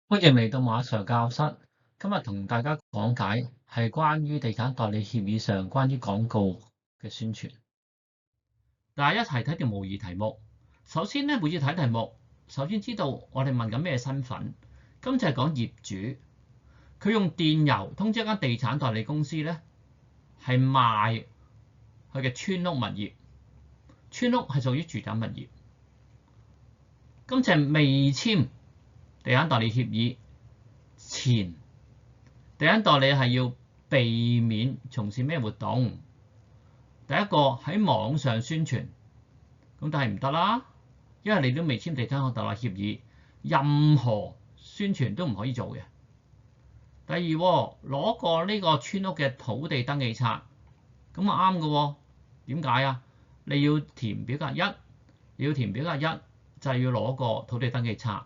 歡迎嚟到馬 Sir 教室。今日同大家講解係關於地產代理協議上關於廣告嘅宣傳。第一題睇條模擬題目。首先咧，每次睇題目，首先知道我哋問緊咩身份。今次係講業主，佢用電郵通知一間地產代理公司咧，係賣佢嘅村屋物業。村屋係屬於住宅物業。今次係未簽地產代理協議前，地產代理係要避免從事咩活動？第一個喺網上宣傳，咁但係唔得啦，因為你都未簽地產代理協議，任何宣傳都唔可以做嘅。第二，攞過呢個村屋嘅土地登記冊，咁啊啱嘅喎。點解啊？你要填表格一，你要填表格一就係要攞個土地登記冊。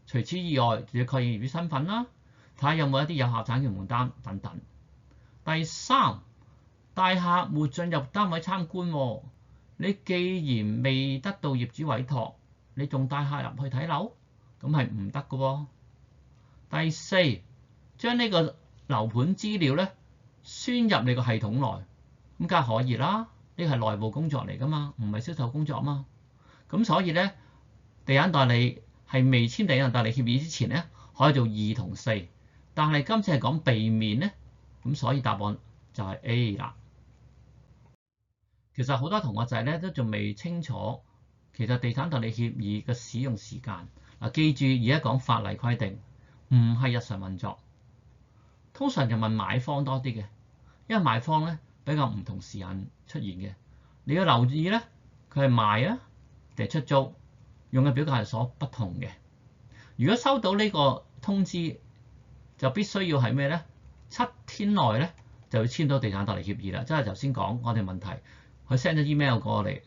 除此以外，就要確認業主身份啦，睇下有冇一啲有效產權負擔等等。第三，大客戶進入單位參觀，你既然未得到業主委託，你仲帶客入去睇樓，咁係唔得嘅喎。第四，將呢個樓盤資料咧宣入你個系統內，咁梗係可以啦，呢個係內部工作嚟㗎嘛，唔係銷售工作啊嘛。咁所以咧，地產代理係未簽地產代理協議之前咧，可以做2同4，但係今次係講避免咧，咁所以答案就係 A 啦。其實好多同學仔咧都仲未清楚，其實地產代理協議嘅使用時間嗱，記住而家講法例規定，唔係日常運作。通常就問買方多啲嘅，因為買方咧比較唔同時間出現嘅，你要留意咧，佢係賣啊定係出租。用嘅表格係所不同嘅。如果收到呢個通知，就必須要係咩咧？7天內咧就要簽到地產代理協議啦。即係頭先講我哋問題，佢 send 咗 email 過嚟，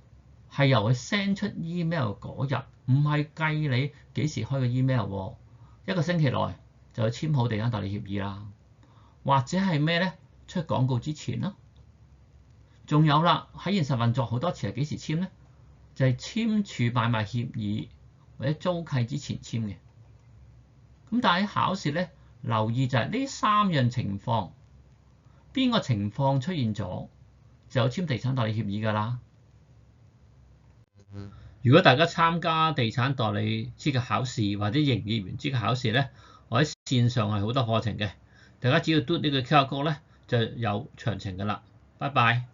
係由佢 send 出 email 嗰日，唔係計你幾時開個 email 喎。1個星期內就要簽好地產代理協議啦。或者係咩咧？出廣告之前咯。仲有啦，喺現實運作好多時係幾時簽咧？就係簽署買賣協議或者租契之前簽嘅。咁但係喺考試咧，留意就係呢3樣情況，邊個情況出現咗就有簽地產代理協議㗎啦。如果大家參加地產代理資格考試或者營業員資格考試咧，我喺線上係好多課程嘅，大家只要嘟呢個 QR code咧就有詳情㗎啦。拜拜。